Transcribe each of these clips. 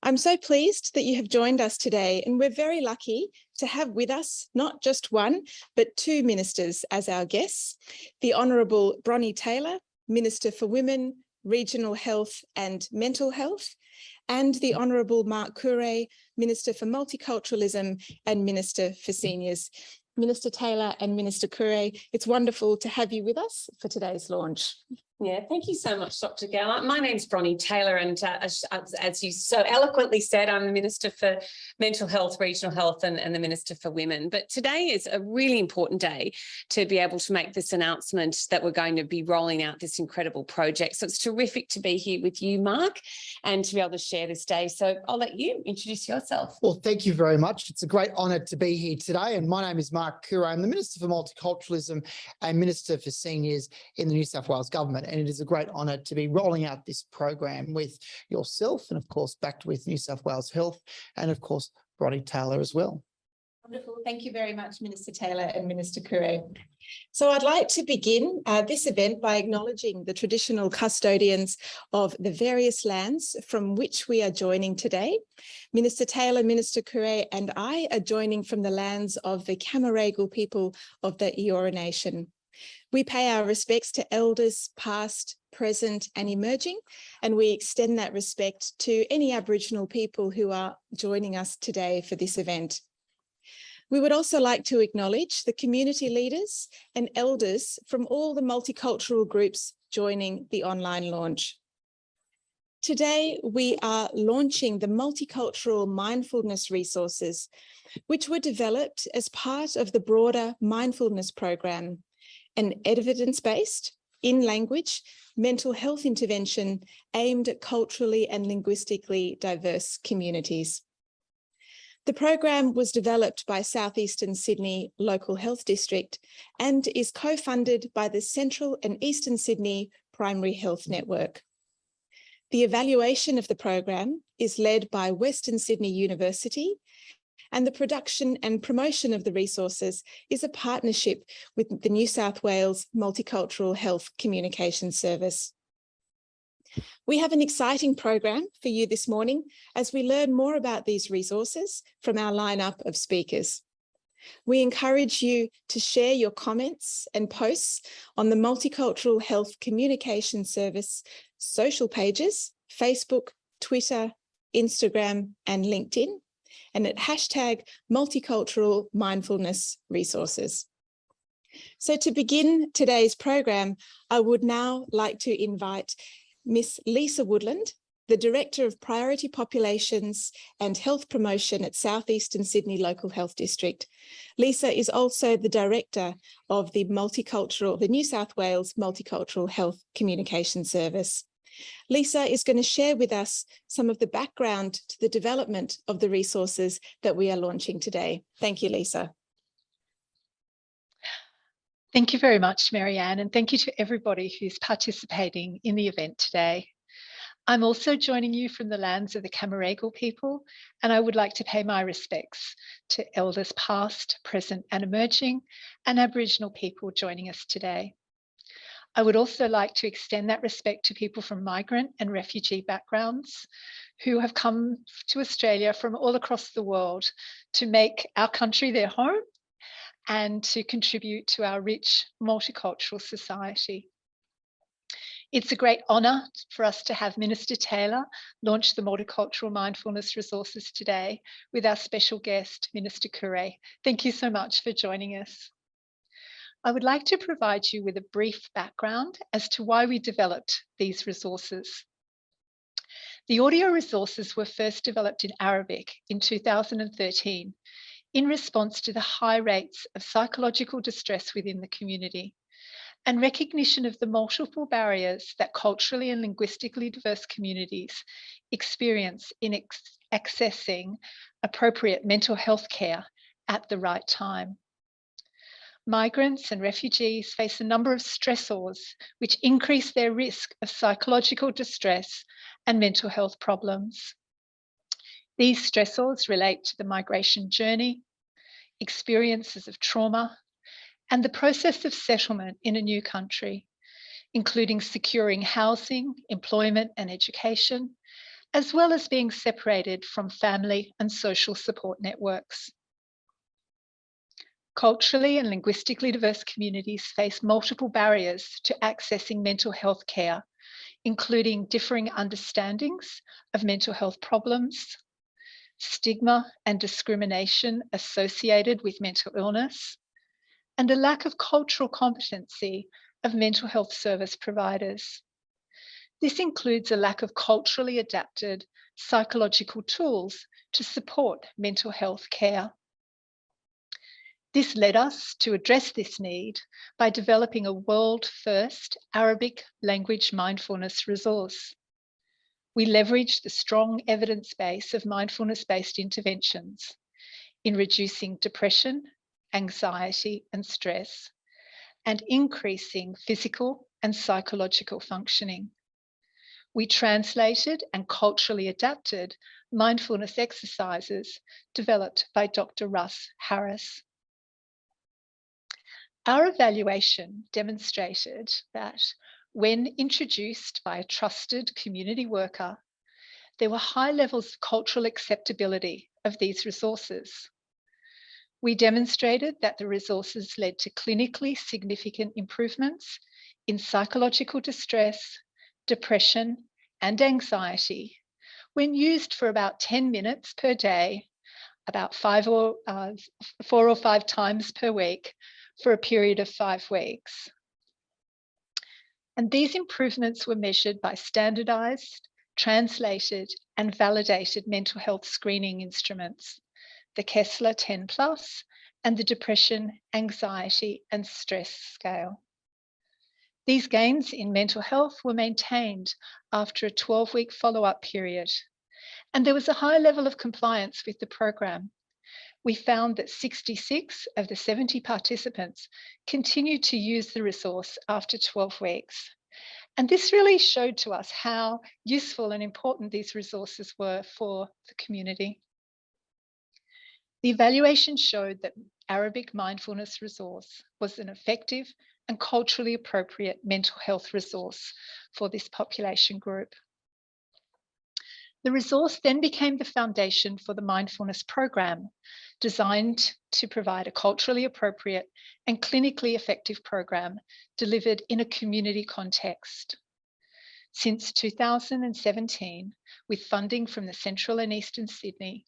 I'm so pleased that you have joined us today, and we're very lucky to have with us not just one, but two ministers as our guests. The Honourable Bronnie Taylor, Minister for Women, Regional Health and Mental Health, and the Honourable Mark Curray, Minister for Multiculturalism and Minister for Seniors. Minister Taylor and Minister Curray, it's wonderful to have you with us for today's launch. Yeah, thank you so much, Dr. Gale. My name's Bronnie Taylor, and as you so eloquently said, I'm the Minister for Mental Health, Regional Health and the Minister for Women. But today is a really important day to be able to make this announcement that we're going to be rolling out this incredible project. So it's terrific to be here with you, Mark, and to be able to share this day. So I'll let you introduce yourself. Well, thank you very much. It's a great honour to be here today. And my name is Mark Curray. I'm the Minister for Multiculturalism and Minister for Seniors in the New South Wales Government. And it is a great honour to be rolling out this program with yourself and, of course, backed with New South Wales Health and, of course, Bronnie Taylor as well. Wonderful. Thank you very much, Minister Taylor and Minister Curray. So I'd like to begin this event by acknowledging the traditional custodians of the various lands from which we are joining today. Minister Taylor, Minister Curray and I are joining from the lands of the Camaragal people of the Eora Nation. We pay our respects to elders past, present and emerging, and we extend that respect to any Aboriginal people who are joining us today for this event. We would also like to acknowledge the community leaders and elders from all the multicultural groups joining the online launch. Today, we are launching the multicultural mindfulness resources, which were developed as part of the broader mindfulness program, an evidence-based, in-language, mental health intervention aimed at culturally and linguistically diverse communities. The program was developed by Southeastern Sydney Local Health District and is co-funded by the Central and Eastern Sydney Primary Health Network. The evaluation of the program is led by Western Sydney University, and the production and promotion of the resources is a partnership with the New South Wales Multicultural Health Communication Service. We have an exciting program for you this morning as we learn more about these resources from our lineup of speakers. We encourage you to share your comments and posts on the Multicultural Health Communication Service social pages, Facebook, Twitter, Instagram and LinkedIn, and at hashtag multicultural mindfulness resources. So to begin today's program, I would now like to invite Miss Lisa Woodland, the Director of Priority Populations and Health Promotion at Southeastern Sydney Local Health District. Lisa is also the Director of the New South Wales Multicultural Health Communication Service. Lisa is going to share with us some of the background to the development of the resources that we are launching today. Thank you, Lisa. Thank you very much, Marianne, and thank you to everybody who's participating in the event today. I'm also joining you from the lands of the Camaragal people, and I would like to pay my respects to elders past, present and emerging, and Aboriginal people joining us today. I would also like to extend that respect to people from migrant and refugee backgrounds who have come to Australia from all across the world to make our country their home and to contribute to our rich multicultural society. It's a great honour for us to have Minister Taylor launch the Multicultural Mindfulness Resources today with our special guest, Minister Curray. Thank you so much for joining us. I would like to provide you with a brief background as to why we developed these resources. The audio resources were first developed in Arabic in 2013 in response to the high rates of psychological distress within the community and recognition of the multiple barriers that culturally and linguistically diverse communities experience in accessing appropriate mental health care at the right time. Migrants and refugees face a number of stressors which increase their risk of psychological distress and mental health problems. These stressors relate to the migration journey, experiences of trauma, and the process of settlement in a new country, including securing housing, employment and education, as well as being separated from family and social support networks. Culturally and linguistically diverse communities face multiple barriers to accessing mental health care, including differing understandings of mental health problems, stigma and discrimination associated with mental illness, and a lack of cultural competency of mental health service providers. This includes a lack of culturally adapted psychological tools to support mental health care. This led us to address this need by developing a world-first Arabic language mindfulness resource. We leveraged the strong evidence base of mindfulness-based interventions in reducing depression, anxiety, and stress, and increasing physical and psychological functioning. We translated and culturally adapted mindfulness exercises developed by Dr. Russ Harris. Our evaluation demonstrated that when introduced by a trusted community worker, there were high levels of cultural acceptability of these resources. We demonstrated that the resources led to clinically significant improvements in psychological distress, depression, and anxiety when used for about 10 minutes per day, about 4 or 5 times per week for a period of 5 weeks. And these improvements were measured by standardized, translated, and validated mental health screening instruments, the Kessler 10+ and the Depression, Anxiety, and Stress Scale. These gains in mental health were maintained after a 12-week follow-up period, and there was a high level of compliance with the program. We found that 66 of the 70 participants continued to use the resource after 12 weeks. And this really showed to us how useful and important these resources were for the community. The evaluation showed that Arabic mindfulness resource was an effective and culturally appropriate mental health resource for this population group. The resource then became the foundation for the mindfulness program, designed to provide a culturally appropriate and clinically effective program delivered in a community context. Since 2017, with funding from the Central and Eastern Sydney,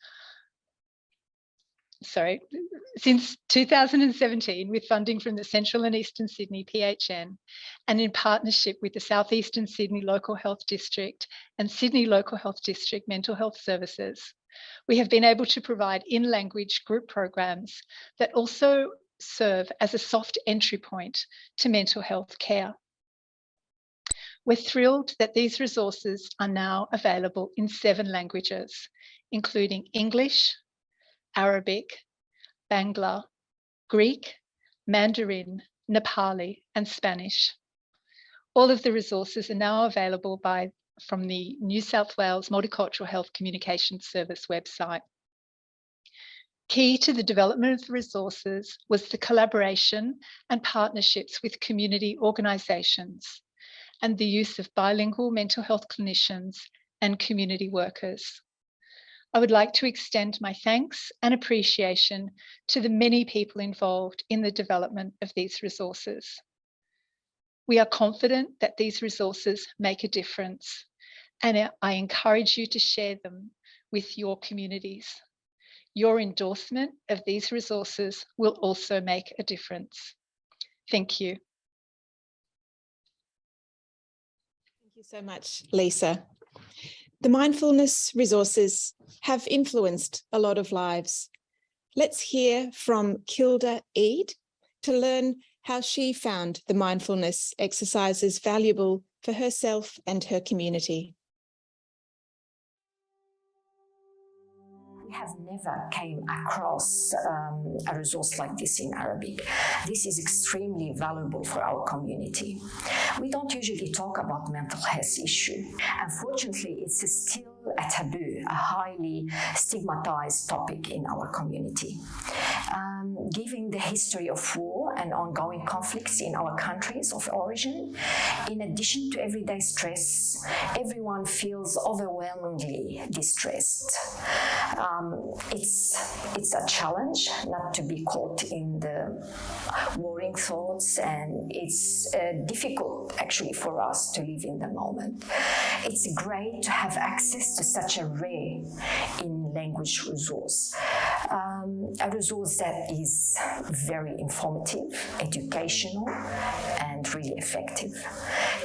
since 2017, with funding from the Central and Eastern Sydney PHN, and in partnership with the South Eastern Sydney Local Health District and Sydney Local Health District Mental Health Services, we have been able to provide in-language group programs that also serve as a soft entry point to mental health care. We're thrilled that these resources are now available in 7 languages, including English, Arabic, Bangla, Greek, Mandarin, Nepali, and Spanish. All of the resources are now available from the New South Wales Multicultural Health Communications Service website. Key to the development of the resources was the collaboration and partnerships with community organisations and the use of bilingual mental health clinicians and community workers. I would like to extend my thanks and appreciation to the many people involved in the development of these resources. We are confident that these resources make a difference, and I encourage you to share them with your communities. Your endorsement of these resources will also make a difference. Thank you. Thank you so much, Lisa. The mindfulness resources have influenced a lot of lives. Let's hear from Kilda Eade to learn how she found the mindfulness exercises valuable for herself and her community. We have never came across a resource like this in Arabic. This is extremely valuable for our community. We don't usually talk about mental health issue. Unfortunately, it's still a taboo, a highly stigmatized topic in our community. Given the history of war and ongoing conflicts in our countries of origin, in addition to everyday stress, everyone feels overwhelmingly distressed. It's a challenge not to be caught in the worrying thoughts, and it's difficult actually for us to live in the moment. It's great to have access to such a rare in-language resource, a resource that is very informative, educational, and really effective.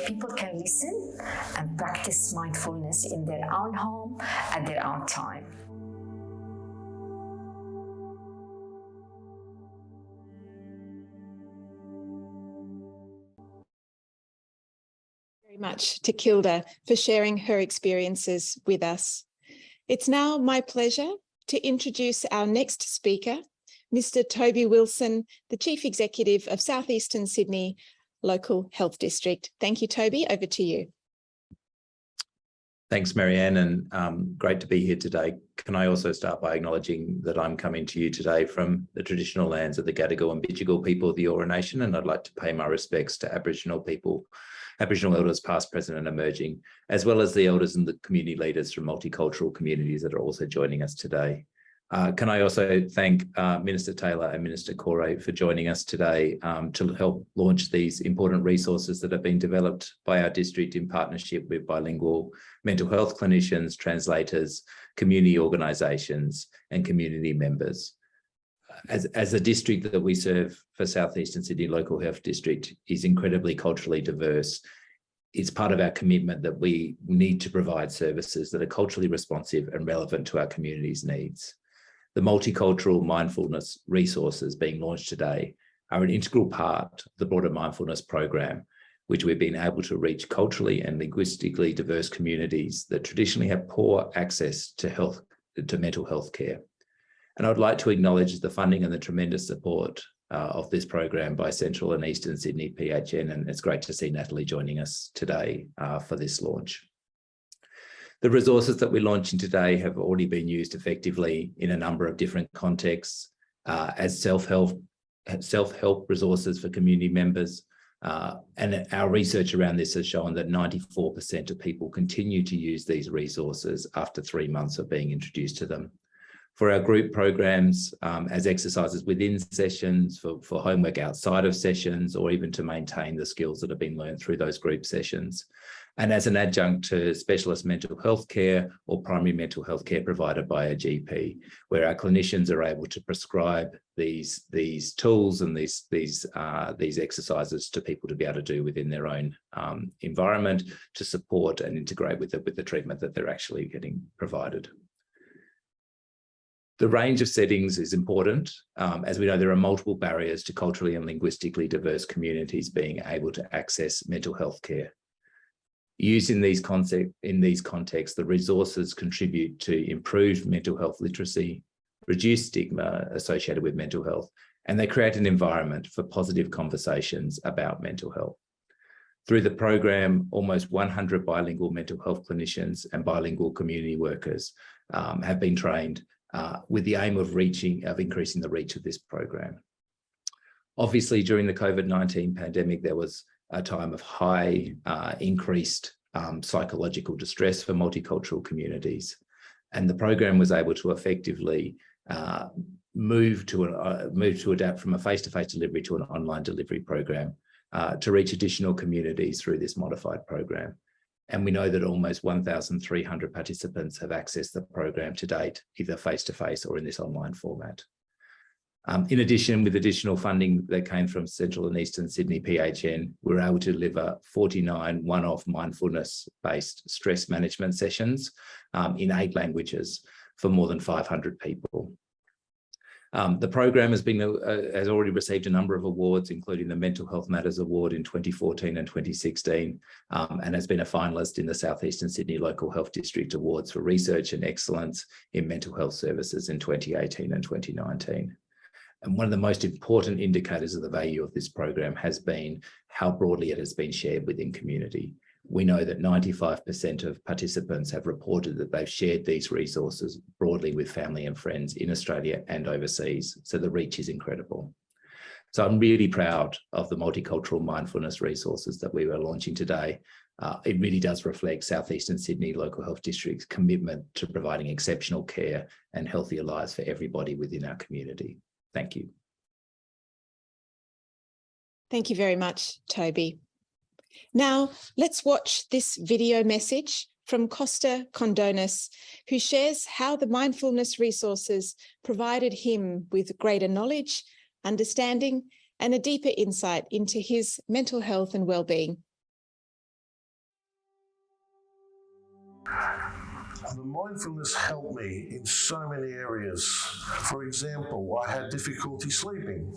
People can listen and practice mindfulness in their own home at their own time. Very much to Kilda for sharing her experiences with us. It's now my pleasure to introduce our next speaker, Mr. Toby Wilson, the Chief Executive of South Eastern Sydney Local Health District. Thank you, Toby. Over to you. Thanks, Marianne, and great to be here today. Can I also start by acknowledging that I'm coming to you today from the traditional lands of the Gadigal and Bidjigal people of the Eora Nation, and I'd like to pay my respects to Aboriginal people, Aboriginal elders past, present and emerging, as well as the elders and the community leaders from multicultural communities that are also joining us today. Can I also thank Minister Taylor and Minister Corey for joining us today to help launch these important resources that have been developed by our district in partnership with bilingual mental health clinicians, translators, community organisations and community members. As a district that we serve for South Eastern Sydney Local Health District is incredibly culturally diverse, it's part of our commitment that we need to provide services that are culturally responsive and relevant to our community's needs. The multicultural mindfulness resources being launched today are an integral part of the broader mindfulness program, which we've been able to reach culturally and linguistically diverse communities that traditionally have poor access to mental health care. And I'd like to acknowledge the funding and the tremendous support of this program by Central and Eastern Sydney PHN, and it's great to see Natalie joining us today for this launch. The resources that we're launching today have already been used effectively in a number of different contexts as self-help resources for community members. And our research around this has shown that 94% of people continue to use these resources after 3 months of being introduced to them. For our group programs, as exercises within sessions, for homework outside of sessions, or even to maintain the skills that have been learned through those group sessions. And as an adjunct to specialist mental health care or primary mental health care provided by a GP, where our clinicians are able to prescribe these tools and these exercises to people to be able to do within their own environment to support and integrate with the treatment that they're actually getting provided. The range of settings is important. As we know, there are multiple barriers to culturally and linguistically diverse communities being able to access mental health care. Used in these contexts, the resources contribute to improved mental health literacy, reduce stigma associated with mental health, and they create an environment for positive conversations about mental health. Through the program, almost 100 bilingual mental health clinicians and bilingual community workers have been trained with the aim of increasing the reach of this program. Obviously, during the COVID-19 pandemic, there was a time of high increased psychological distress for multicultural communities. And the program was able to effectively move to adapt from a face-to-face delivery to an online delivery program to reach additional communities through this modified program. And we know that almost 1,300 participants have accessed the program to date, either face-to-face or in this online format. In addition, with additional funding that came from Central and Eastern Sydney PHN, we were able to deliver 49 one-off mindfulness-based stress management sessions in 8 languages for more than 500 people. The program has already received a number of awards, including the Mental Health Matters Award in 2014 and 2016, and has been a finalist in the South Eastern Sydney Local Health District Awards for Research and Excellence in Mental Health Services in 2018 and 2019. And one of the most important indicators of the value of this program has been how broadly it has been shared within community. We know that 95% of participants have reported that they've shared these resources broadly with family and friends in Australia and overseas, so the reach is incredible. So I'm really proud of the multicultural mindfulness resources that we were launching today. It really does reflect South Eastern Sydney Local Health District's commitment to providing exceptional care and healthier lives for everybody within our community. Thank you. Thank you very much, Toby. Now, let's watch this video message from Costa Condonis, who shares how the mindfulness resources provided him with greater knowledge, understanding, and a deeper insight into his mental health and well-being. The mindfulness helped me in so many areas. For example, I had difficulty sleeping.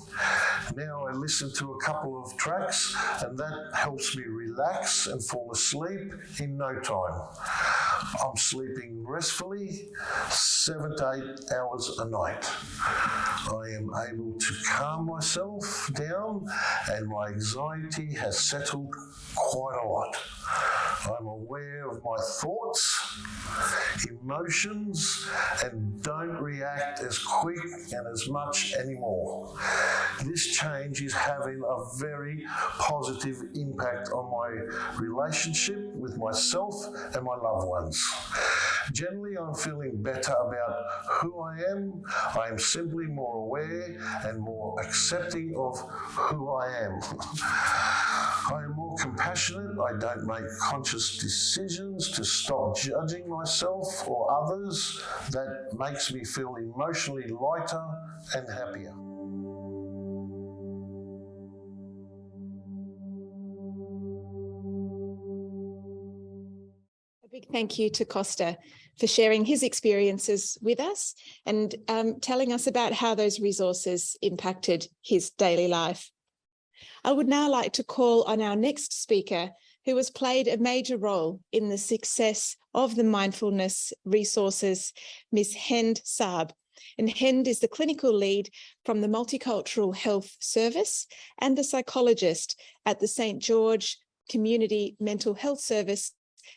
Now I listen to a couple of tracks and that helps me relax and fall asleep in no time. I'm sleeping restfully 7 to 8 hours a night. I am able to calm myself down and my anxiety has settled quite a lot. I'm aware of my thoughts, emotions, and don't react as quick and as much anymore. This change is having a very positive impact on my relationship with myself and my loved ones. Generally, I'm feeling better about who I am. I am simply more aware and more accepting of who I am. I am more compassionate. I don't make conscious decisions to stop judging myself or others. That makes me feel emotionally lighter and happier. A big thank you to Costa for sharing his experiences with us and telling us about how those resources impacted his daily life. I would now like to call on our next speaker, who has played a major role in the success of the mindfulness resources, Ms. Hend Saab. And Hend is the clinical lead from the Multicultural Health Service and a psychologist at the St. George Community Mental Health Service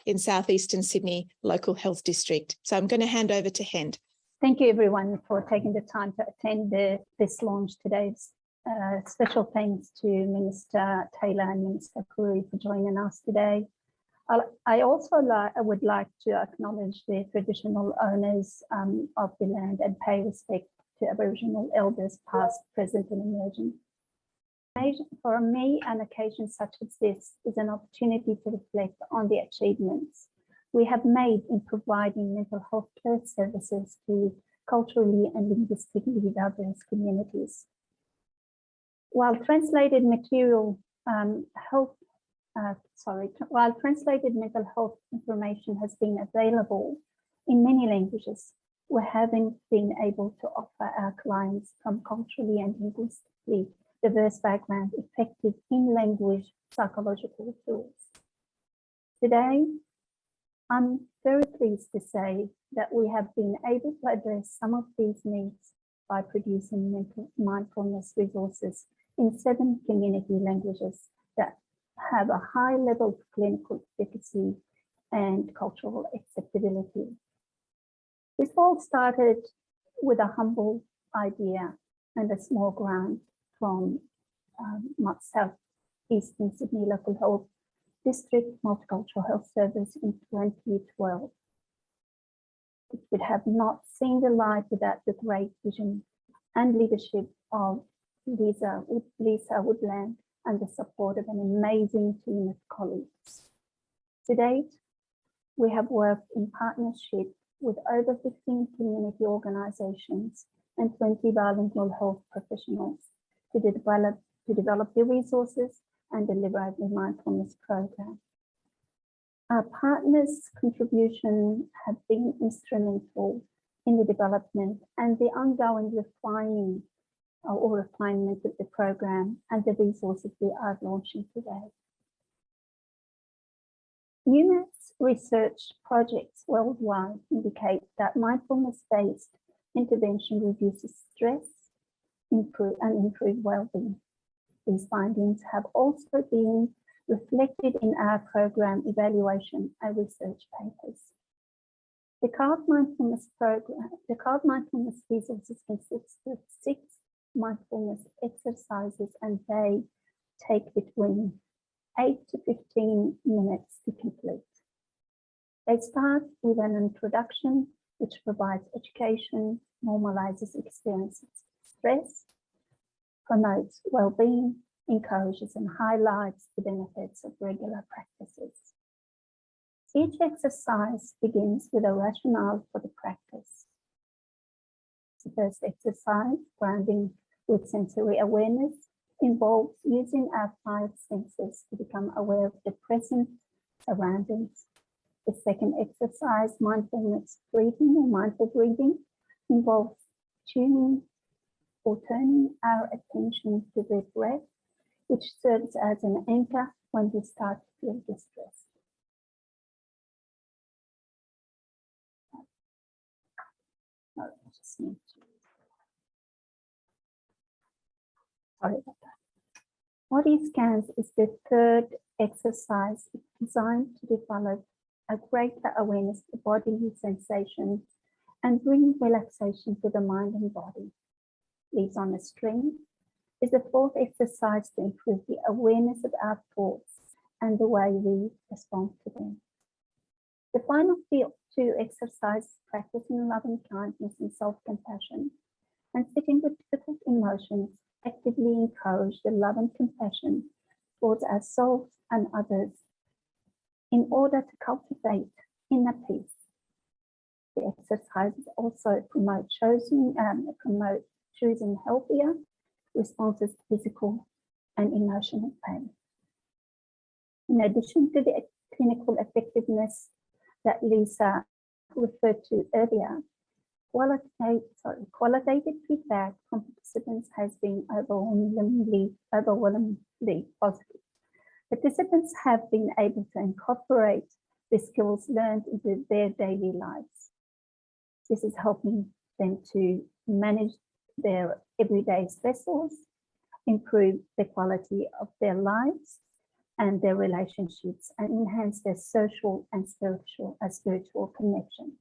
in South Eastern Sydney Local Health District. So I'm going to hand over to Hend. Thank you everyone for taking the time to attend this launch today. Special thanks to Minister Taylor and Minister Curry for joining us today. I also would like to acknowledge the traditional owners of the land and pay respect to Aboriginal elders past, present and emerging. For me, an occasion such as this is an opportunity to reflect on the achievements we have made in providing mental health care services to culturally and linguistically diverse communities. While translated mental health information has been available in many languages, we haven't been able to offer our clients from culturally and linguistically diverse backgrounds effective in-language psychological tools. Today, I'm very pleased to say that we have been able to address some of these needs by producing mindfulness resources in 7 community languages that have a high level of clinical efficacy and cultural acceptability. This all started with a humble idea and a small grant from South Eastern Sydney Local Health District Multicultural Health Service in 2012. It would have not seen the light without the great vision and leadership of Lisa Woodland and the support of an amazing team of colleagues. To date, we have worked in partnership with over 15 community organisations and 20 bilingual health professionals to develop the resources and deliver the mindfulness program. Our partners' contribution have been instrumental in the development and the ongoing refinement of the program and the resources we are launching today. Numerous research projects worldwide indicate that mindfulness-based intervention reduces stress, improve well-being. These findings have also been reflected in our program evaluation and research papers. The CALD mindfulness program, the CALD mindfulness resources consists of 6 mindfulness exercises, and they take between 8 to 15 minutes to complete. They start with an introduction, which provides education, normalizes experiences stress, promotes well-being, encourages and highlights the benefits of regular practices. Each exercise begins with a rationale for the practice. The first exercise, grounding with sensory awareness, involves using our 5 senses to become aware of the present surroundings. The second exercise, mindfulness breathing or mindful breathing, involves tuning or turning our attention to the breath, which serves as an anchor when we start to feel distressed. No, I just need to. Sorry about that. Body scans is the third exercise. It's designed to develop a greater awareness of bodily sensations and bring relaxation to the mind and body. Leaves on a string is the fourth exercise to improve the awareness of our thoughts and the way we respond to them. The final 2 exercises, practicing loving kindness and self-compassion, and sitting with difficult emotions, actively encourage the love and compassion towards ourselves and others in order to cultivate inner peace. The exercises also promote choosing healthier responses to physical and emotional pain. In addition to the clinical effectiveness that Lisa referred to earlier, qualitative feedback from participants has been overwhelmingly positive. Participants have been able to incorporate the skills learned into their daily lives. This is helping them to manage their everyday stressors, improve the quality of their lives and their relationships, and enhance their social and spiritual connections.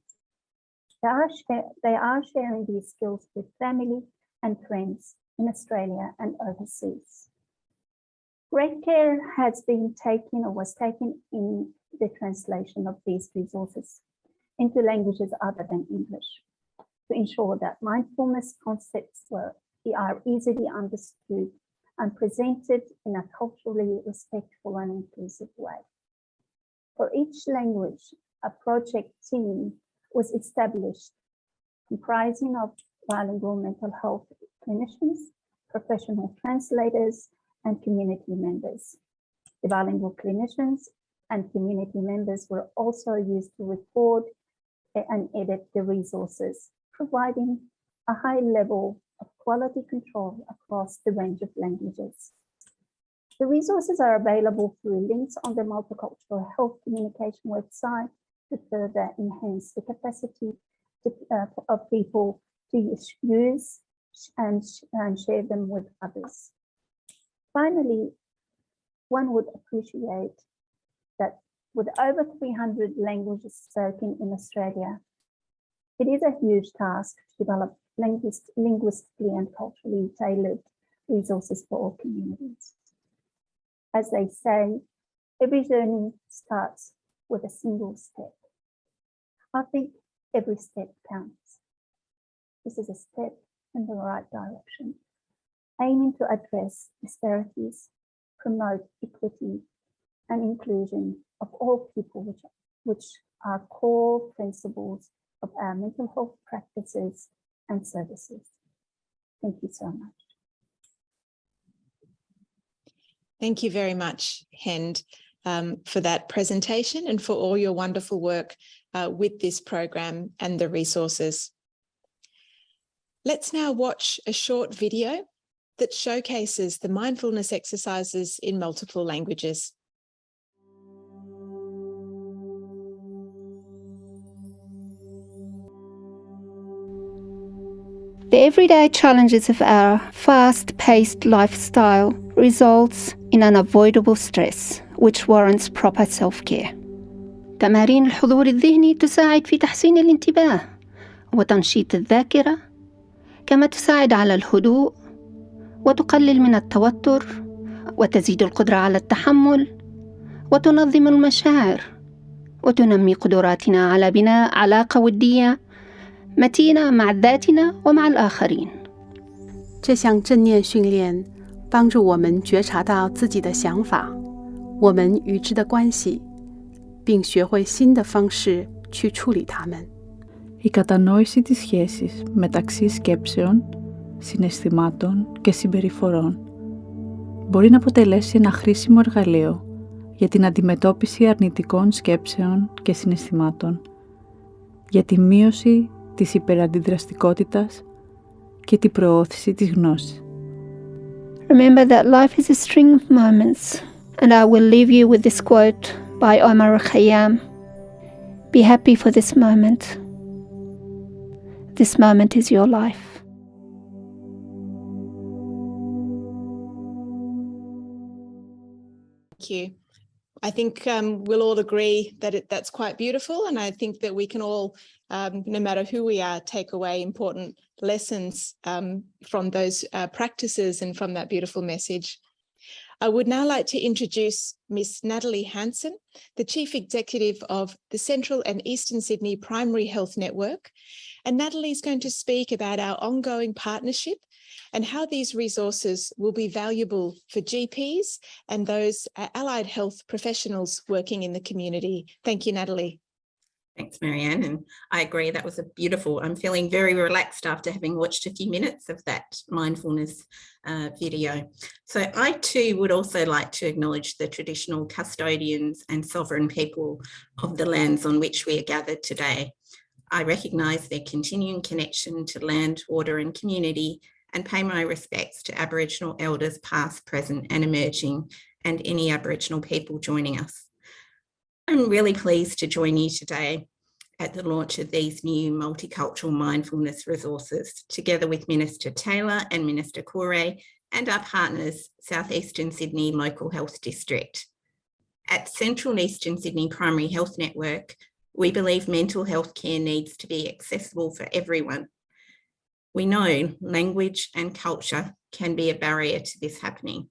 They are sharing these skills with family and friends in Australia and overseas. Great care has been taken or was taken in the translation of these resources into languages other than English to ensure that mindfulness concepts are easily understood and presented in a culturally respectful and inclusive way. For each language, a project team was established comprising of bilingual mental health clinicians, professional translators, and community members. The bilingual clinicians and community members were also used to record and edit the resources, providing a high level of quality control across the range of languages. The resources are available through links on the Multicultural Health Communication website to further enhance the capacity of people to use and share them with others. Finally, one would appreciate that with over 300 languages spoken in Australia, it is a huge task to develop linguistically and culturally tailored resources for all communities. As they say, every journey starts with a single step. I think every step counts. This is a step in the right direction, aiming to address disparities, promote equity and inclusion of all people, which are core principles of our mental health practices and services. Thank you so much. Thank you very much, Hend, for that presentation and for all your wonderful work with this program and the resources. Let's now watch a short video that showcases the mindfulness exercises in multiple languages. The everyday challenges of our fast-paced lifestyle results in unavoidable stress, which warrants proper self-care. تمارين الحضور الذهني تساعد في تحسين الانتباه وتنشيط الذاكرة، كما تساعد على الهدوء وتقلل من التوتر وتزيد القدرة على التحمل وتنظم المشاعر وتنمي قدراتنا على بناء علاقة ودية متينة مع ذاتنا ومع الآخرين. 这项正念训练帮助我们觉察到自己的想法，我们与之的关系，并学会新的方式去处理它们。Η κατανόηση της σχέσης μεταξύ σκέψεων, συναισθημάτων και συμπεριφορών μπορεί να αποτελέσει ένα χρήσιμο εργαλείο για την αντιμετώπιση αρνητικών σκέψεων και συναισθημάτων, για τη μείωση της υπεραντιδραστικότητας και την προώθηση της γνώσης. Remember that life is a string of moments, and I will leave you with this quote by Omar Khayyam. Be happy for this moment. This moment is your life. Thank you. I think we'll all agree that that's quite beautiful, and I think that we can all, no matter who we are, take away important lessons from those practices and from that beautiful message. I would now like to introduce Miss Natalie Hansen, the Chief Executive of the Central and Eastern Sydney Primary Health Network. And Natalie is going to speak about our ongoing partnership and how these resources will be valuable for GPs and those allied health professionals working in the community. Thank you, Natalie. Thanks, Marianne, and I agree that was I'm feeling very relaxed after having watched a few minutes of that mindfulness video. So I too would also like to acknowledge the traditional custodians and sovereign people of the lands on which we are gathered today. I recognise their continuing connection to land, water and community, and pay my respects to Aboriginal elders past, present and emerging, and any Aboriginal people joining us. I'm really pleased to join you today at the launch of these new multicultural mindfulness resources, together with Minister Taylor and Minister Coure and our partners, South Eastern Sydney Local Health District. At Central Eastern Sydney Primary Health Network, we believe mental health care needs to be accessible for everyone. We know language and culture can be a barrier to this happening.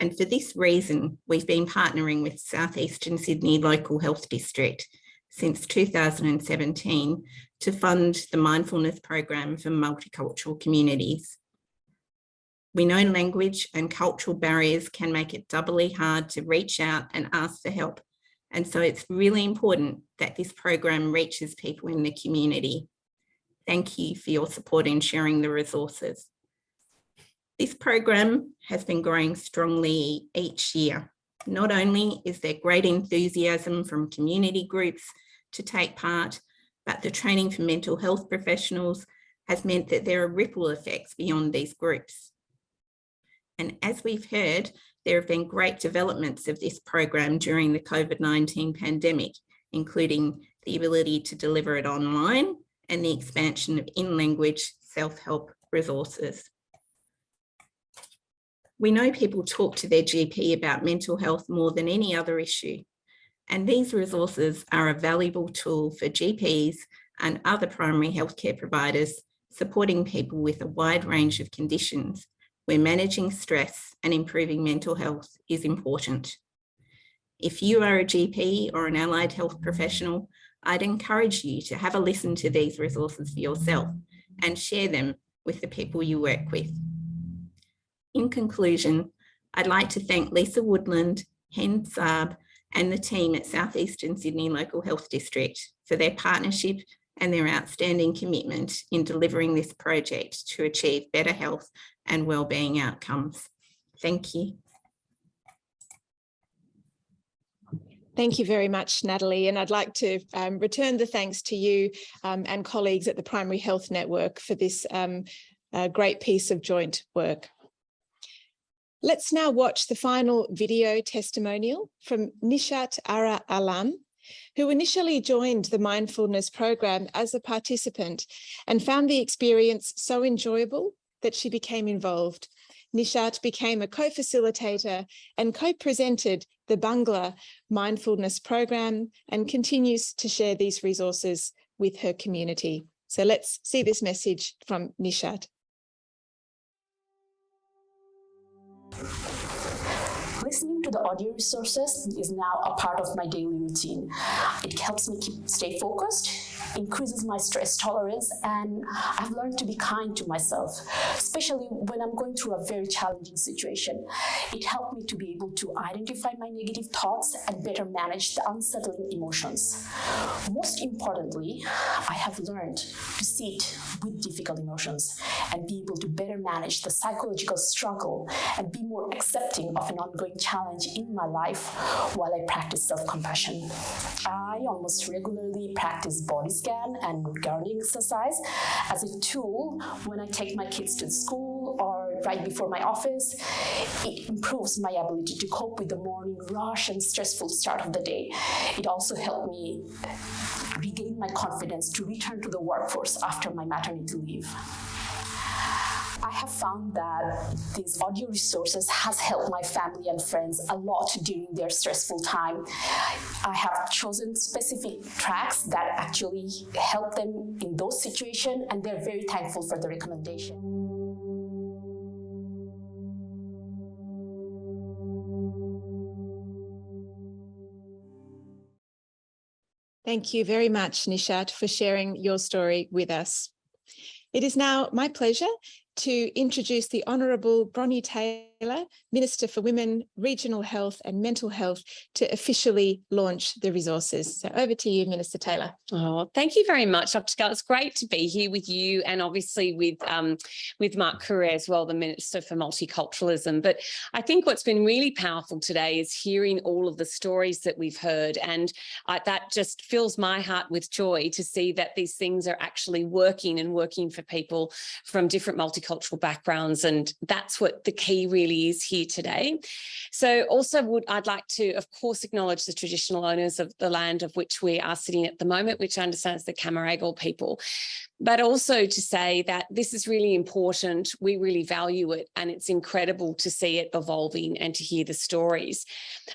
And for this reason, we've been partnering with South Eastern Sydney Local Health District since 2017 to fund the mindfulness program for multicultural communities. We know language and cultural barriers can make it doubly hard to reach out and ask for help. And so it's really important that this program reaches people in the community. Thank you for your support in sharing the resources. This program has been growing strongly each year. Not only is there great enthusiasm from community groups to take part, but the training for mental health professionals has meant that there are ripple effects beyond these groups. And as we've heard, there have been great developments of this program during the COVID-19 pandemic, including the ability to deliver it online and the expansion of in-language self-help resources. We know people talk to their GP about mental health more than any other issue, and these resources are a valuable tool for GPs and other primary healthcare providers supporting people with a wide range of conditions where managing stress and improving mental health is important. If you are a GP or an allied health professional, I'd encourage you to have a listen to these resources for yourself and share them with the people you work with. In conclusion, I'd like to thank Lisa Woodland, Hen Saab, and the team at South Eastern Sydney Local Health District for their partnership and their outstanding commitment in delivering this project to achieve better health and wellbeing outcomes. Thank you. Thank you very much, Natalie. And I'd like to return the thanks to you and colleagues at the Primary Health Network for this great piece of joint work. Let's now watch the final video testimonial from Nishat Ara Alam, who initially joined the mindfulness program as a participant and found the experience so enjoyable that she became involved. Nishat became a co-facilitator and co-presented the Bangla mindfulness program and continues to share these resources with her community. So let's see this message from Nishat. Listening to the audio resources is now a part of my daily routine. It helps me stay focused, increases my stress tolerance, and I've learned to be kind to myself, especially when I'm going through a very challenging situation. It helped me to be able to identify my negative thoughts and better manage the unsettling emotions. Most importantly, I have learned to sit with difficult emotions and be able to better manage the psychological struggle and be more accepting of an ongoing challenge in my life while I practice self-compassion. I almost regularly practice body scan and grounding exercise as a tool when I take my kids to school or right before my office. It improves my ability to cope with the morning rush and stressful start of the day. It also helped me regain my confidence to return to the workforce after my maternity leave. I have found that these audio resources has helped my family and friends a lot during their stressful time. I have chosen specific tracks that actually help them in those situations, and they're very thankful for the recommendation. Thank you very much, Nishat, for sharing your story with us. It is now my pleasure to introduce the Honourable Bronnie Taylor, Minister for Women, Regional Health and Mental Health, to officially launch the resources. So over to you, Minister Taylor. Oh, thank you very much, Dr. Gale. It's great to be here with you and obviously with Mark Curre as well, the Minister for Multiculturalism. But I think what's been really powerful today is hearing all of the stories that we've heard, and that just fills my heart with joy to see that these things are actually working and working for people from different multicultural backgrounds, and that's what the key really is here today. So also I'd like to, of course, acknowledge the traditional owners of the land of which we are sitting at the moment, which I understand is the Camaragal people. But also to say that this is really important, we really value it, and it's incredible to see it evolving and to hear the stories.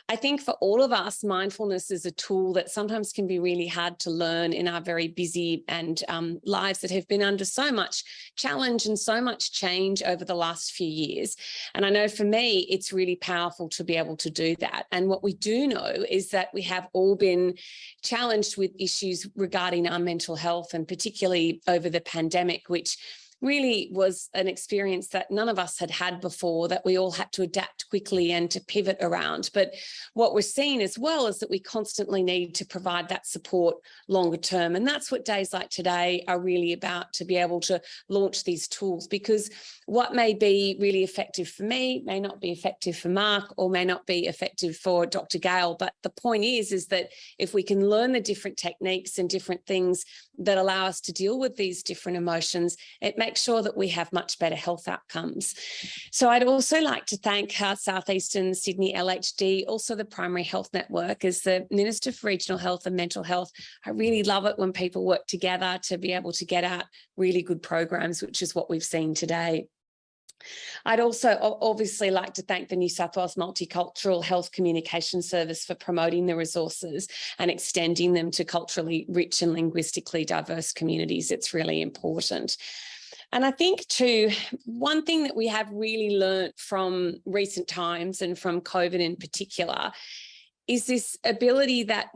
I think for all of us, mindfulness is a tool that sometimes can be really hard to learn in our very busy and lives that have been under so much challenge and so much change over the last few years. And I know for me, it's really powerful to be able to do that. And what we do know is that we have all been challenged with issues regarding our mental health, and particularly over the pandemic, which really was an experience that none of us had had before, that we all had to adapt quickly and to pivot around. But what we're seeing as well is that we constantly need to provide that support longer term. And that's what days like today are really about, to be able to launch these tools, because what may be really effective for me may not be effective for Mark, or may not be effective for Dr. Gale. But the point is that if we can learn the different techniques and different things that allow us to deal with these different emotions, it makes sure that we have much better health outcomes. So I'd also like to thank Southeastern Sydney LHD, also the Primary Health Network. As the Minister for Regional Health and Mental Health, I really love it when people work together to be able to get out really good programs, which is what we've seen today. I'd also obviously like to thank the New South Wales Multicultural Health Communication Service for promoting the resources and extending them to culturally rich and linguistically diverse communities. It's really important. And I think too, one thing that we have really learnt from recent times and from COVID in particular is this ability that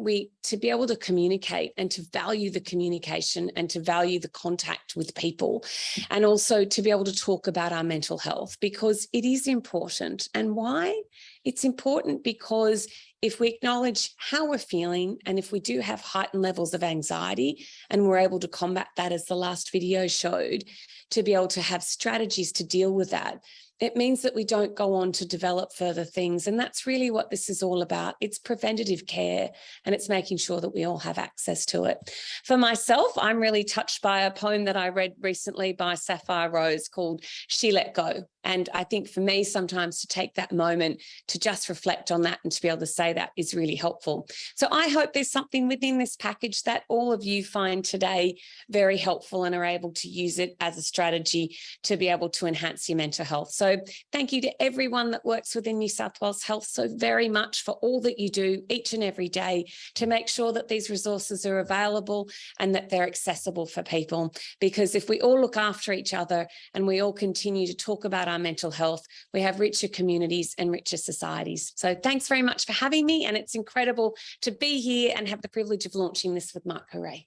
to be able to communicate and to value the communication and to value the contact with people, and also to be able to talk about our mental health, because it is important. And why? It's important because if we acknowledge how we're feeling, and if we do have heightened levels of anxiety and we're able to combat that, as the last video showed, to be able to have strategies to deal with that, it means that we don't go on to develop further things. And that's really what this is all about. It's preventative care, and it's making sure that we all have access to it. For myself, I'm really touched by a poem that I read recently by Sapphire Rose called She Let Go. And I think for me, sometimes to take that moment to just reflect on that and to be able to say that is really helpful. So I hope there's something within this package that all of you find today very helpful and are able to use it as a strategy to be able to enhance your mental health. So thank you to everyone that works within New South Wales Health so very much for all that you do each and every day to make sure that these resources are available and that they're accessible for people. Because if we all look after each other and we all continue to talk about our our mental health, we have richer communities and richer societies. So thanks very much for having me, and it's incredible to be here and have the privilege of launching this with Mark Curray.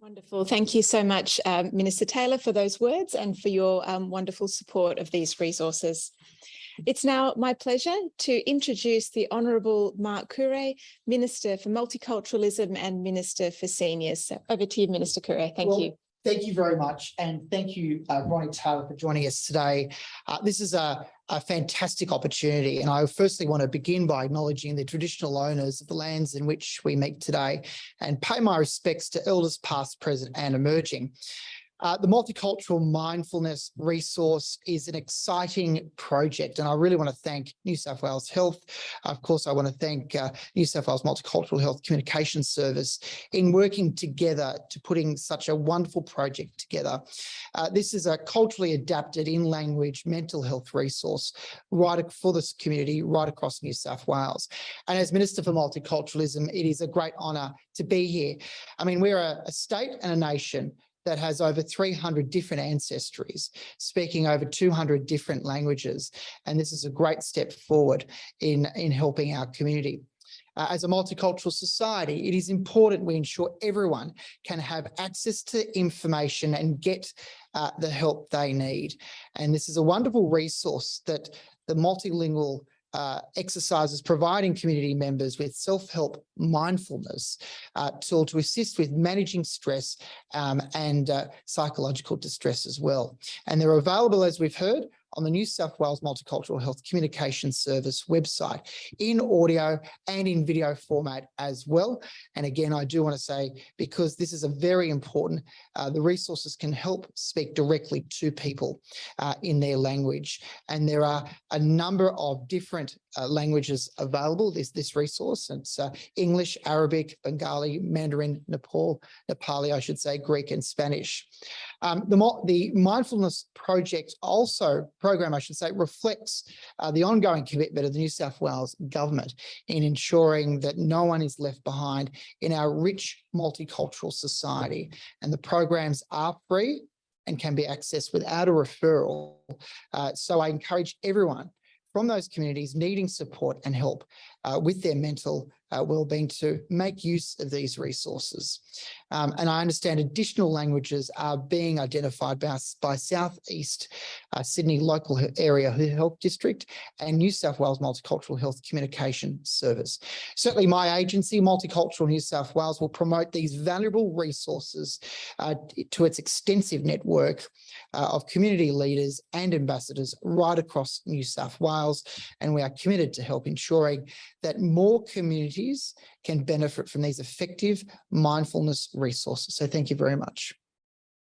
Wonderful. Thank you so much, Minister Taylor, for those words and for your wonderful support of these resources. It's now my pleasure to introduce the Honourable Mark Curray, Minister for Multiculturalism and Minister for Seniors. So over to you, Minister Curray. Thank you. Thank you very much. And thank you, Ronnie Taylor, for joining us today. This is a fantastic opportunity. And I firstly want to begin by acknowledging the traditional owners of the lands in which we meet today and pay my respects to elders past, present and emerging. The multicultural mindfulness resource is an exciting project, and I really want to thank New South Wales Health. Of course, I want to thank New South Wales Multicultural Health Communication Service in working together to putting such a wonderful project together. This is a culturally adapted in-language mental health resource right for this community right across New South Wales. And as Minister for Multiculturalism, it is a great honour to be here. I mean, we're a state and a nation that has over 300 different ancestries, speaking over 200 different languages. And this is a great step forward in helping our community. As a multicultural society, it is important we ensure everyone can have access to information and get the help they need. And this is a wonderful resource that the multilingual exercises providing community members with self-help mindfulness tool to assist with managing stress and psychological distress as well. And they're available, as we've heard, on the New South Wales Multicultural Health Communication Service website in audio and in video format as well. And again, I do want to say, because this is a very important, the resources can help speak directly to people in their language. And there are a number of different languages available, this resource. It's English, Arabic, Bengali, Mandarin, Nepali, I should say, Greek and Spanish. The mindfulness program, I should say, reflects the ongoing commitment of the New South Wales government in ensuring that no one is left behind in our rich multicultural society. And the programs are free and can be accessed without a referral. So I encourage everyone from those communities needing support and help with their mental wellbeing to make use of these resources. And I understand additional languages are being identified by South East Sydney Local Area Health District and New South Wales Multicultural Health Communication Service. Certainly my agency, Multicultural New South Wales, will promote these valuable resources to its extensive network of community leaders and ambassadors right across New South Wales. And we are committed to help ensuring that more communities can benefit from these effective mindfulness resources. So thank you very much.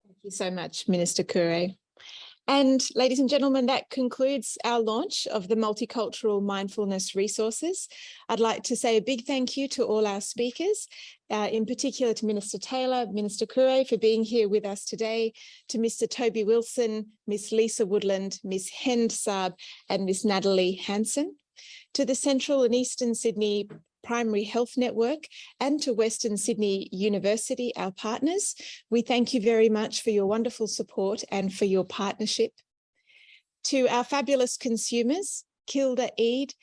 Thank you so much, Minister Curray. And ladies and gentlemen, that concludes our launch of the Multicultural Mindfulness Resources. I'd like to say a big thank you to all our speakers, in particular to Minister Taylor, Minister Curray for being here with us today, to Mr. Toby Wilson, Miss Lisa Woodland, Miss Hend Saab and Miss Natalie Hansen, to the Central and Eastern Sydney Primary Health Network and to Western Sydney University, our partners. We thank you very much for your wonderful support and for your partnership. To our fabulous consumers, Kilda Eid,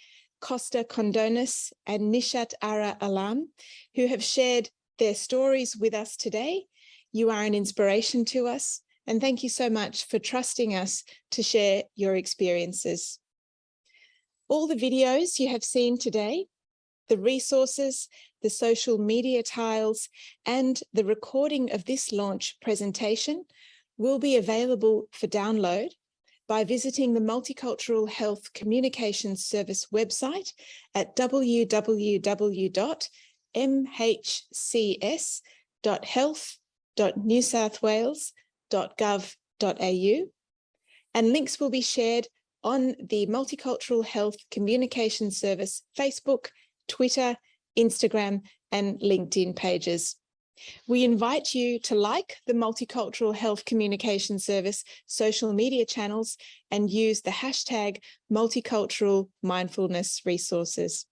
Costa Condonis and Nishat Ara Alam, who have shared their stories with us today. You are an inspiration to us, and thank you so much for trusting us to share your experiences. All the videos you have seen today, the resources, the social media tiles, and the recording of this launch presentation will be available for download by visiting the Multicultural Health Communications Service website at www.mhcs.health.newsouthwales.gov.au, and links will be shared on the Multicultural Health Communication Service Facebook, Twitter, Instagram, and LinkedIn pages. We invite you to like the Multicultural Health Communication Service social media channels and use the hashtag Multicultural Mindfulness Resources.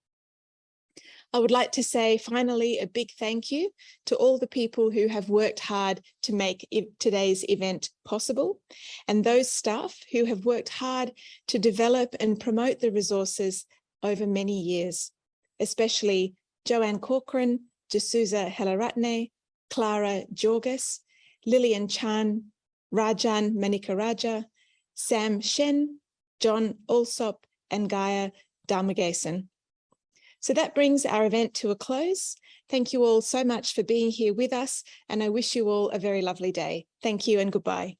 I would like to say finally a big thank you to all the people who have worked hard to make today's event possible, and those staff who have worked hard to develop and promote the resources over many years, especially Joanne Corcoran, Jasusa Helaratne, Clara Jorgis, Lillian Chan, Rajan Manikaraja, Sam Shen, John Alsop, and Gaia Dharmagason. So that brings our event to a close. Thank you all so much for being here with us, and I wish you all a very lovely day. Thank you and goodbye.